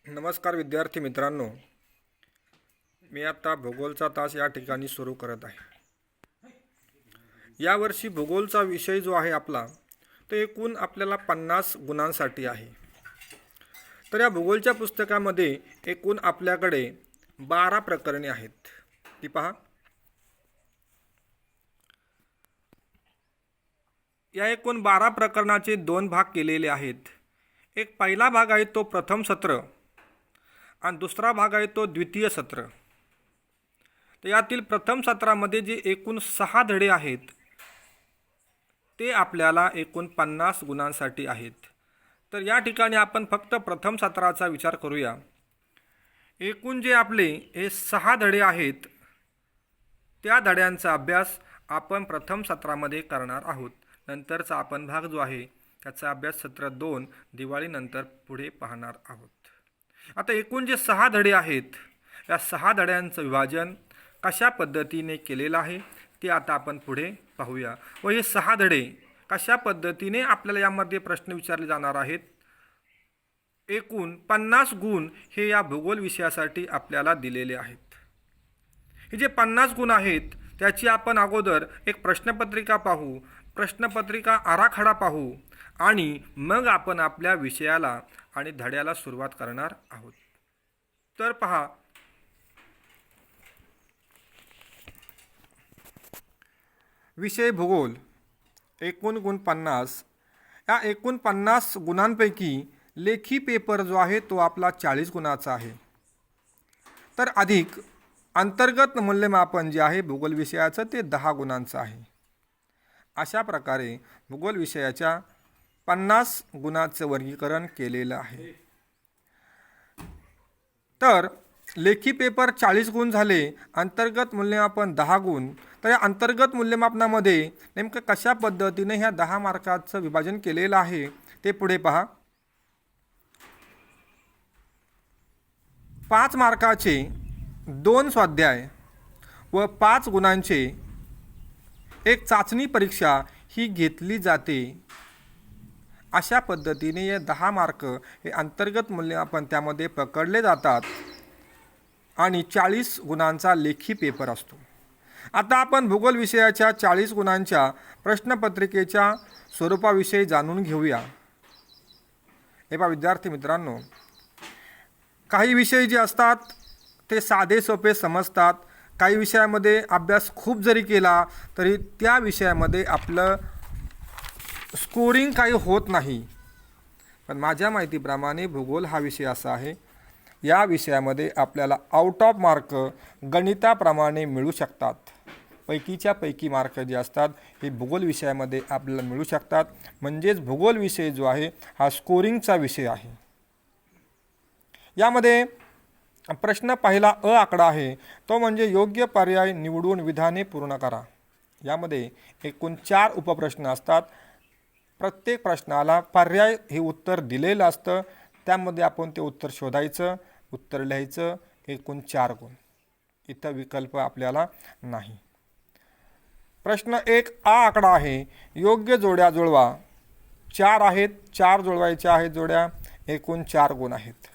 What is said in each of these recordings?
नमस्कार विद्यार्थी मित्रांनो, मी आता भूगोलचा तास या ठिकाणी सुरू करत आहे। यावर्षी भूगोलचा विषय जो आहे आपला तो एकूण आपल्याला 50 गुणांसाठी आहे। तर या भूगोलच्या पुस्तकामध्ये एकूण आपल्याकडे 12 प्रकरणे आहेत। ती पहा, या एकूण 12 प्रकरणाचे 2 भाग केलेले आहेत। एक पहिला भाग आहे तो प्रथम सत्र आणि दुसरा भाग आहे तो द्वितीय सत्र। तर यातील प्रथम सत्रामध्ये जे एकूण 6 धडे आहेत ते आपल्याला एकूण 50 गुणांसाठी आहेत। तर या ठिकाणी आपण फक्त प्रथम सत्राचा विचार करूया। एकूण जे आपले हे 6 धडे आहेत त्या धड्यांचा अभ्यास आपण प्रथम सत्रामध्ये करणार आहोत। नंतरचा आपण भाग जो आहे त्याचा अभ्यास सत्र 2 दिवाळीनंतर पुढे पाहणार आहोत। आता एकूण जे 6 धडे आहेत या 6 धड्यांचं विभाजन कशा पद्धतीने केलेलं आहे ते आता आपण पुढे पाहूया व हे 6 धडे कशा पद्धतीने आपल्याला यामध्ये प्रश्न विचारले जाणार आहेत। एकूण 50 गुण हे या भूगोल विषयासाठी आपल्याला दिलेले आहेत। हे जे 50 गुण आहेत त्याची आपण अगोदर एक प्रश्नपत्रिका पाहू, प्रश्नपत्रिका आराखडा पाहू आणि मग आपण आपल्या विषयाला आणि धड्याला सुरुवात करणार आहोत। तर पहा, विषय भूगोल, एकूण गुण 50। या एकूण 50 गुणांपैकी लेखी पेपर जो आहे तो आपला 40 गुणाचा आहे। तर अधिक अंतर्गत मूल्यमापन जे आहे भूगोल विषयाचं ते 10 गुणांचं आहे। अशा प्रकारे भूगोल विषयाच्या 50 गुणाचं वर्गीकरण केलेलं आहे। तर लेखी पेपर 40 गुण झाले, अंतर्गत मूल्यमापन 10 गुण। तर या अंतर्गत मूल्यमापनामध्ये नेमकं कशा पद्धतीने ह्या 10 मार्काचं विभाजन केलेलं आहे ते पुढे पहा। 5 मार्काचे 2 स्वाध्याय व 5 गुणांचे एक चाचणी परीक्षा ही घेतली जाते। अशा पद्धतीने हे 10 मार्क हे अंतर्गत मूल्यमापन त्यामध्ये पकडले जातात आणि 40 गुणांचा लेखी पेपर असतो। आता आपण भूगोल विषयाच्या 40 गुणांच्या प्रश्नपत्रिकेच्या स्वरूपाविषयी जाणून घेऊया। हे पहा विद्यार्थी मित्रांनो, काही विषय जे असतात ते साधे सोपे समजतात। काही विषयामध्ये अभ्यास खूप जरी केला तरी त्या विषयामध्ये आपलं स्कोरिंग काही होत नाही। पण माझ्या माहितीप्रमाणे भूगोल हा विषय असा आहे, या विषयामध्ये आपल्याला आउट ऑफ मार्क गणिताप्रमाणे मिळू शकतात। पैकीच्या पैकी मार्क जे असतात हे भूगोल विषयामध्ये आपल्याला मिळू शकतात। म्हणजेच भूगोल विषय जो आहे हा स्कोरिंगचा विषय आहे। यामध्ये प्रश्न पहिला अ आकडा आहे तो म्हणजे योग्य पर्याय निवडून विधाने पूर्ण करा। यामध्ये एकूण 4 उपप्रश्न असतात। प्रत्येक प्रश्नाला पर्याय हे उत्तर दिलेलं असतं, त्यामध्ये आपण ते उत्तर शोधायचं, उत्तर लिहायचं। एकूण 4 गुण, इथं विकल्प आपल्याला नाही। प्रश्न 1 आ आकडा आहे, योग्य जोड्या जुळवा। 4 आहेत, 4 जुळवायच्या आहेत जोड्या, एकूण 4 गुण आहेत।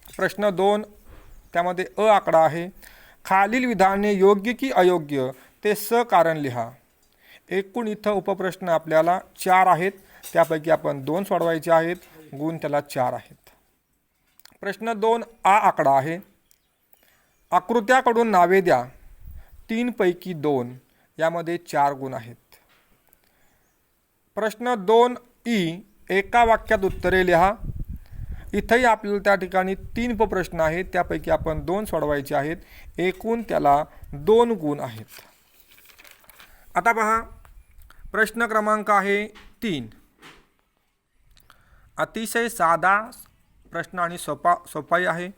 प्रश्न 2 त्यामध्ये अ आकडा आहे, खालील विधाने योग्य की अयोग्य ते सकारण लिहा। एकूण इथं उपप्रश्न आपल्याला 4 आहेत, त्यापैकी आपण 2 सोडवायचे आहेत, गुण त्याला 4 आहेत। प्रश्न 2 आ आकडा आहे, आकृत्याकडून नावे द्या, 3 पैकी 2, यामध्ये 4 गुण आहेत। प्रश्न 2 ई एका वाक्यात उत्तरे लिहा। इथंही आपल्याला त्या ठिकाणी 3 उपप्रश्न आहेत, त्यापैकी आपण 2 सोडवायचे आहेत, एकूण त्याला 2 गुण आहेत। आता पहा, प्रश्न क्रमांक आहे 3, अतिशय साधा प्रश्न आणि सोपाही आहे।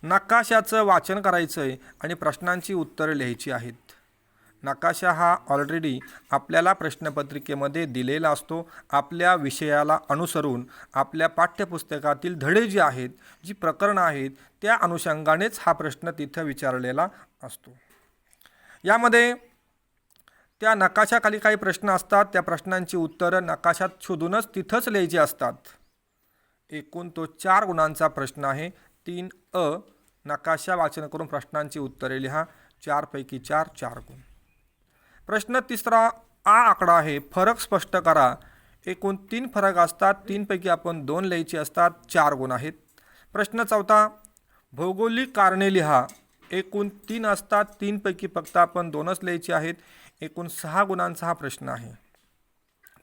नकाशाचं वाचन करायचं आहे आणि प्रश्नांची उत्तरे लिहायची आहेत। नकाशा हा ऑलरेडी आपल्याला प्रश्नपत्रिकेमध्ये दिलेला असतो। आपल्या विषयाला अनुसरून आपल्या पाठ्यपुस्तकातील धडे जे आहेत, जी प्रकरणं आहेत त्या अनुषंगानेच हा प्रश्न तिथं विचारलेला असतो। यामध्ये त्या नकाशाखाली काही प्रश्न असतात, त्या प्रश्नांची उत्तरं नकाशात शोधूनच तिथंच लिहायची असतात। एकूण तो 4 गुणांचा प्रश्न आहे, 3 नकाशा वाचन करून प्रश्नांची उत्तरे लिहा. 4 पैकी 4 4 गुण. प्रश्न तिसरा आकडा आहे, फरक स्पष्ट करा. एकूण 3 फरक असतात, 3 पैकी आपण 2 लिहायचे असतात, 4 गुण आहेत. प्रश्न चौथा, भौगोलिक कारणे लिहा. एकूण 3 असतात, 3 पैकी फक्त आपण 2च लिहायचे आहेत. एकूण 6 गुणांचा हा प्रश्न आहे.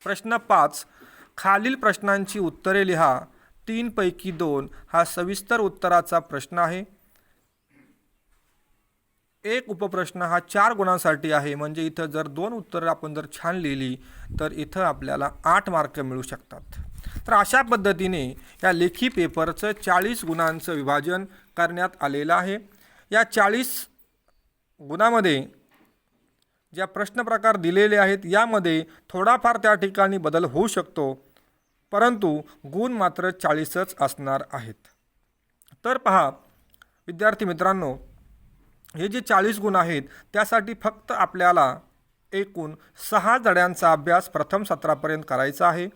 प्रश्न 5, खालील प्रश्नांची उत्तरे लिहा. 3 पैकी 2 हा सविस्तर उत्तराचा प्रश्न आहे. एक उपप्रश्न हा 4 गुणांसाठी आहे, म्हणजे इथं जर 2 उत्तरं आपण जर छान लिहिली तर इथं आपल्याला 8 मार्क मिळू शकतात. तर अशा पद्धतीने या लेखी पेपरचं 40 गुणांचं विभाजन करण्यात आलेलं आहे. या 40 गुणामध्ये ज्या प्रश्न प्रकार दिलेले आहेत यामध्ये थोडाफार त्या ठिकाणी बदल होऊ शकतो, परंतु गुण मात्र 40च असणार आहेत. तर पहा विद्यार्थी मित्रांनो, हे जे 40 गुण आहेत त्यासाठी फक्त आपल्याला एकूण 6 धड्यांचा अभ्यास प्रथम सत्रापर्यंत करायचा आहे.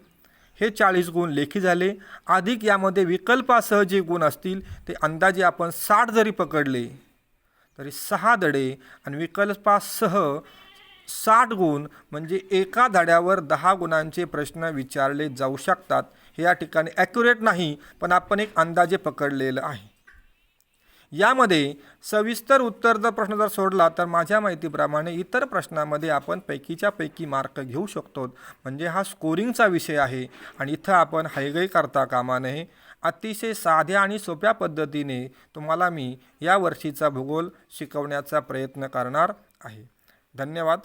हे 40 गुण लेखी झाले. अधिक यामध्ये विकल्पासह जे गुण असतील ते अंदाजे आपण 60 जरी पकडले तरी 6 धडे आणि विकल्पासह 60 गुण, म्हणजे एका धड्यावर 10 गुणांचे प्रश्न विचारले जाऊ शकतात. हे या ठिकाणी ॲक्युरेट नाही, पण आपण एक अंदाजे पकडलेलं आहे. यामध्ये सविस्तर उत्तर जर प्रश्न जर सोडला तर माझ्या माहितीप्रमाणे इतर प्रश्नामध्ये आपण पैकीच्या पैकी मार्क घेऊ शकतो. म्हणजे हा स्कोरिंगचा विषय आहे आणि इथं आपण हयगय करता कामा नये. अतिशय साध्या आणि सोप्या पद्धतीने तुम्हाला मी या वर्षीचा भूगोल शिकवण्याचा प्रयत्न करणार आहे. धन्यवाद.